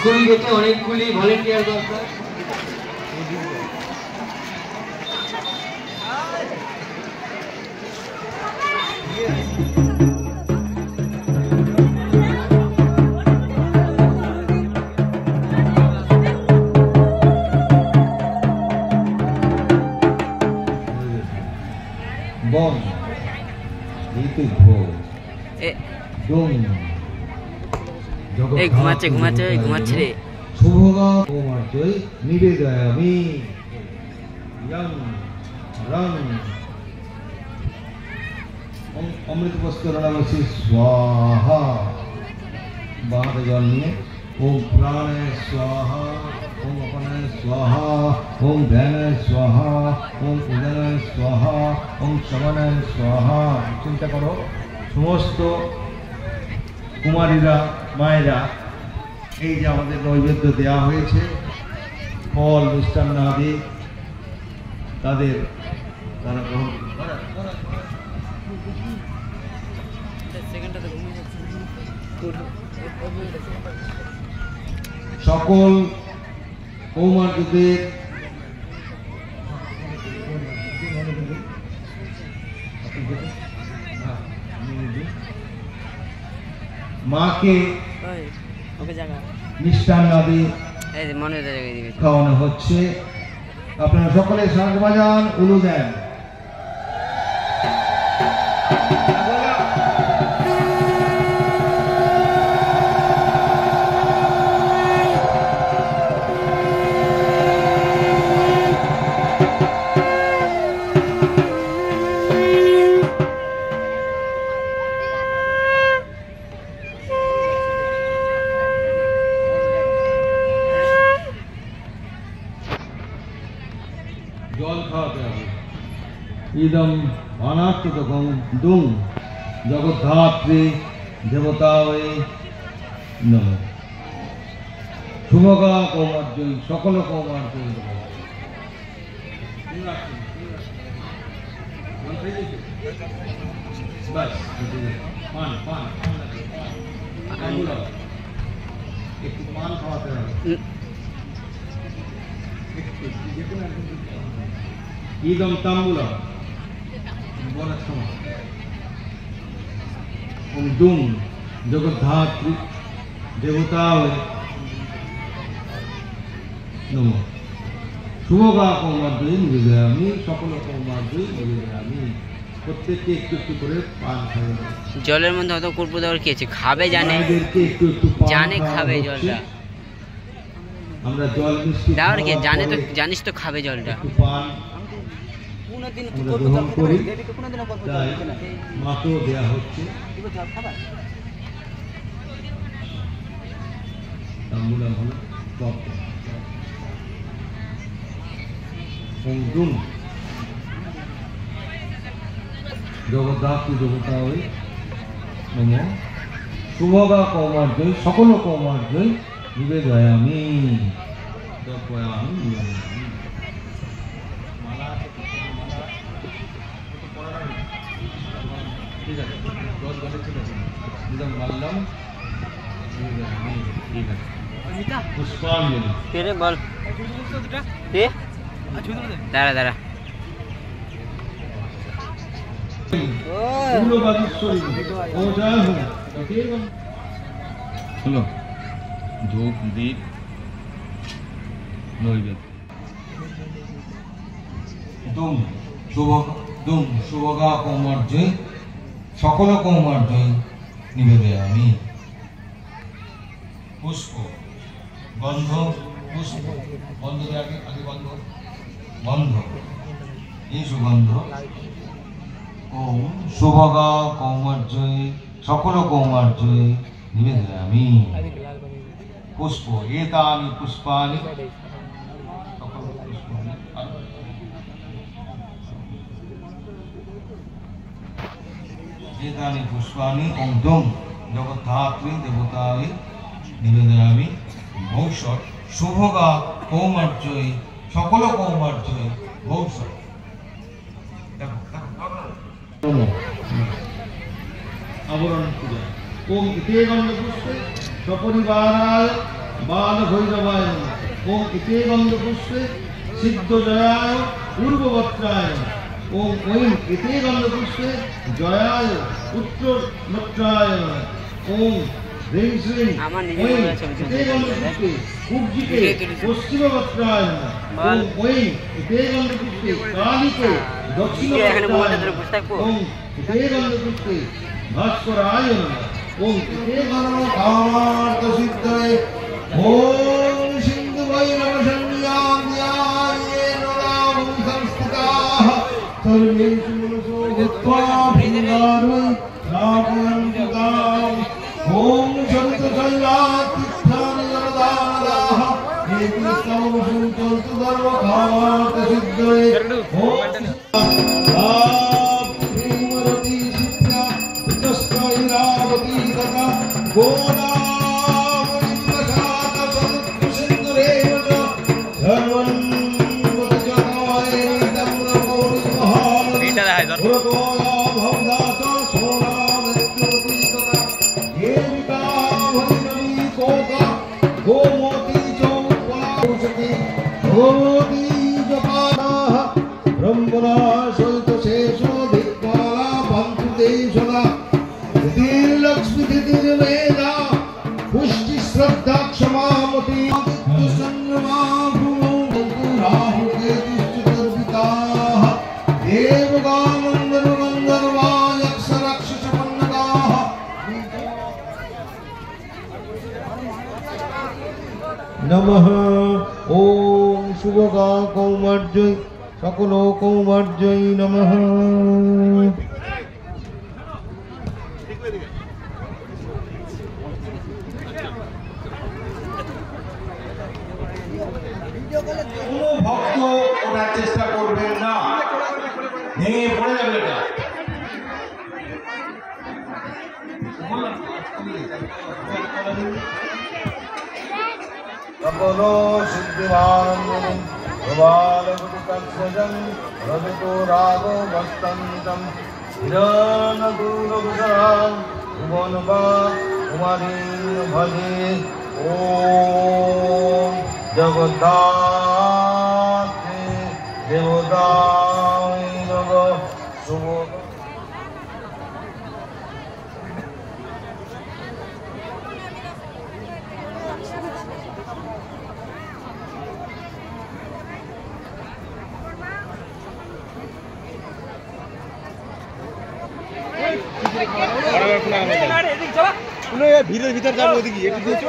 School গেটে অনেকগুলি volunteer দরকার। বম ঋতু ভোগ ঘুমাচ্ছে ঘুমাচ্ছে ঘুমাচ্ছে রে। শুভগা কোমার্জয় নিবেদয়ামি ইয়ং রং অমৃত বস্ত্র নমসি স্বাহা। বাহাতে জল নিয়ে ওম প্রাণে স্বাহা, ওম অপানে স্বাহা, ওম ধ্যানে স্বাহা, ওম উদনে স্বাহা, ওম শমনে স্বাহা। চিন্তা করো সমস্ত কুমারীরা মায়েরা এই যে আমাদের নৈবেদ্য দেওয়া হয়েছে ফল মিষ্টান্ন আদি তারা গ্রহণ সকল কৌমারদের মাকে মিষ্টান্ন আদি খাওয়ানো হচ্ছে। আপনারা সকলে শাঁখ বাজান, উলু দেন। জল খাওয়াতে হবে। ইদম অনাত্মকং দুং জগদ্ধাত্রী দেবতায় নমঃ। শুভগা কৌমার্জয়ী সকল কৌমার্জয়ী নমঃ। একটু পান খাওয়াতে হবে। ইদম তাম্বুলম বলার সময় ওম দুম জগদ্ধাত্রী দেবতায় নমঃ। শুভগা কৌমার্জয়ী নিবেদয়ামি সকল কৌমার্জয়ী নিবেদয়ামি। প্রত্যেককে একটু একটু করে পান খাবে। জলের মধ্যে অত কর্পূর দেওয়ার কি আছে? খাবে জানে, জানে খাবে জলটা। আমরা জল মিষ্টি দাও রে, জানে তো, জানিস তো খাবে জলটা। পান গ্রহণ করি, তাই মাকেও দেওয়া হচ্ছে। তাম্বুলাম হলো তপ্ত। ওম জগদ্ধাত্রী দেবতায় নমঃ। শুভগা কৌমার্জয়ী সকল কৌমার্জয়ী নিবেদয়ামি তর্পয়ামি নিবেদয়ামি। ঠিক আছে, দশ ঘন্টা ঠিক আছে। ইদম মাল্যম নিবেদয়ামি। ঠিক আছে, পুষ্পাঞ্জলি। রে বল কে? দাঁড়া দাঁড়া। হলো ধূপ দীপ নৈবেদ্য। শুভগা কৌমার্জয়ী সকল কৌমার্জয়ী নিবেদয়ামি। পুষ্প গন্ধ, পুষ্প গন্ধ আগে আগে গন্ধ গন্ধ, এই সুগন্ধ। ওম শুভগা কৌমার্জয়ী সকল কৌমার্জয়ী নিবেদয়ামি। পুষ্প এতানি পুষ্পানি সকল পুষ্পানি। एतानि पुष्पाणि ओम दुम जगद्धात्री देवताय निवेदयामि। भौषट शुभगा कौमार्जयी सकल कौमार्जयी भौषट। आवरण पूजा ओम इते गंध पुष्पे सपरिवाराय बालभैरवाय नमः। ओम इते गंधपुष्पे सिद्धजयाय पूर्ववक्त्राय नमः। ओम ऐं इते गंधपुष्पे जयाय उत्तरवक्त्राय नमः। ओम ह्रीं श्रीं ऐं इते गंधपुष्पे कुब्जिके पश्चिमवक्त्राय नमः। ओम ऐं इते गंधपुष्पे कालिके दक्षिणवक्त्राय नमः। ओम इते गंधपुष्पे भास्कराय नमः। ओम इते गंधकामार्थसिद्धये ओम सिंधु भैरव संज्ञान्याये नराम संस्थिताः सर्वेषु मनसो गत्वा भृङ्गारो रापयन्ताम्। ओम शब्दशैलातिष्ठानि जलदानदाः एतस्तं सुचन्तु सर्वकामार्थसिद्धये ओम भीमरती सिद्ध्या वितस्तैरावती तथा गोदा पुष्टि श्रद्धा क्षमा मति संयमा राहु केतुश्चर्विताः देवगानन्दर्वा यक्षराक्षसपन्नगाः। नमः ओम शुभगा कौमार्जय सकलो कौमार्जय नमः। ভক্ত ওঠার চেষ্টা করবেন না, ভেঙে পড়ে যাবে এটা। সকলো সিদ্ধিরানন্দন প্রবালগুটিকাক্ষজং রজতো রাগো বস্তন্तं হিরণদূরভূষণং ভুবনবা কুমারীং ভজে। ওম জগদ্ধাত্রী দেবতায় নমঃ। শুভ ভিড়ের ভিতর যাবে ওদিকে একটু দিয়েছো।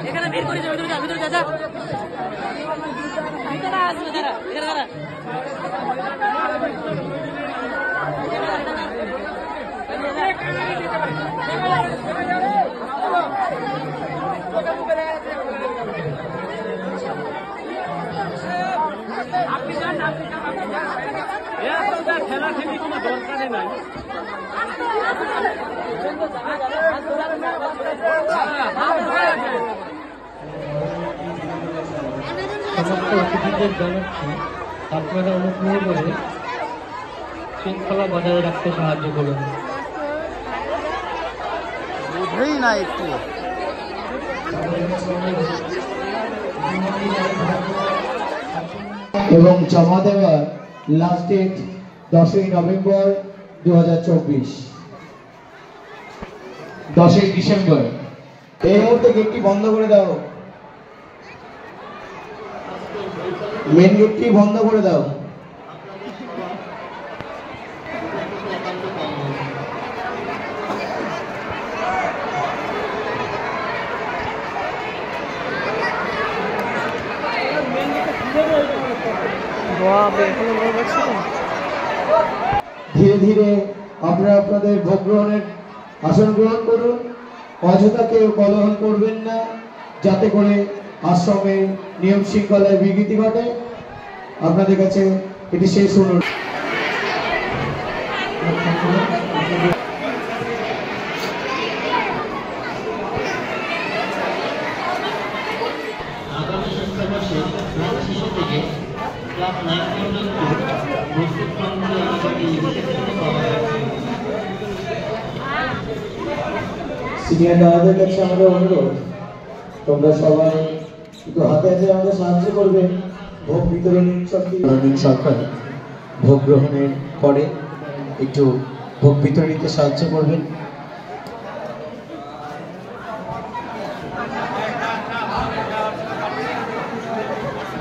এখানে বের করে যাও, ভিতরে যা যা ভিতরে আসবে দাঁড়া এখানে দাঁড়া ঠেলাঠেলি কোনো দরকারই নাই। সমস্ত অতিথিদের জানাচ্ছি আপনারা অনুগ্রহ করে শৃঙ্খলা বজায় রাখতে সাহায্য করুন। বুঝেই না একটু। এবং জমা দেওয়ার লাস্ট ডেট 10ই নভেম্বর 2024। 10ই ডিসেম্বর। এই মুহূর্তে গেটটি বন্ধ করে দাও, মেন গেটটি বন্ধ করে দাও। ধীরে ধীরে আপনারা আপনাদের ভোগ গ্রহণের আসন গ্রহণ করুন। অযথা কেউ কলহল করবেন না, যাতে করে আশ্রমের নিয়ম শৃঙ্খলায় বিঘ্নিতি ঘটে। আপনাদের কাছে এটি শেষ অনুরোধ। আগামী শিক্ষাবর্ষে ক্লাস শিশু থেকে ক্লাস 9 পর্যন্ত ভর্তির ফর্মগুলো আমাদেরকে রিসেপশনে পাওয়া যাচ্ছে। সিনিয়র দাদাদের কাছে আমাদের অনুরোধ, তোমরা সবাই একটু হাতে হাতে আমাদের সাহায্য করবে। ভোগ বিতরণী সরকার ভোগ গ্রহণের পরে একটু ভোগ বিতরণীতে সাহায্য করবেন।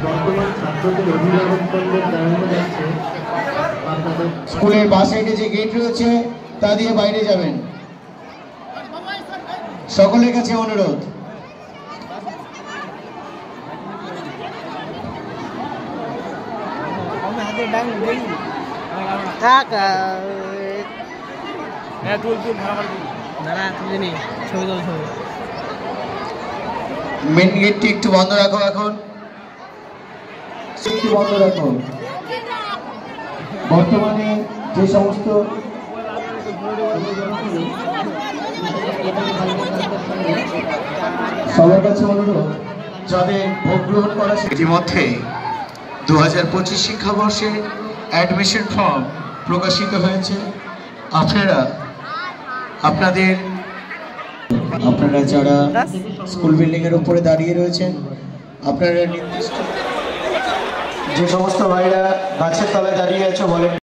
বর্তমান ছাত্রদের অভিভাবক বন্ধের জানানো যাচ্ছে আপনাদের স্কুলের বাস সাইডে যে গেট রয়েছে তা দিয়ে বাইরে যাবেন। সকলের কাছে অনুরোধ। মেন গেটটি একটু বন্ধ রাখো, এখন একটু বন্ধ রাখো। বর্তমানে যে সমস্ত সবার কাছে অনুরোধ, যাদের ভোগ গ্রহণ করা ইতিমধ্যে 2025 শিক্ষাবর্ষে অ্যাডমিশন ফর্ম প্রকাশিত হয়েছে। আপনারা যারা স্কুল বিল্ডিং এর উপরে দাঁড়িয়ে রয়েছেন, আপনারা নির্দিষ্ট যে সমস্ত ভাইরা গাছের তলায় দাঁড়িয়ে আছে বলেন।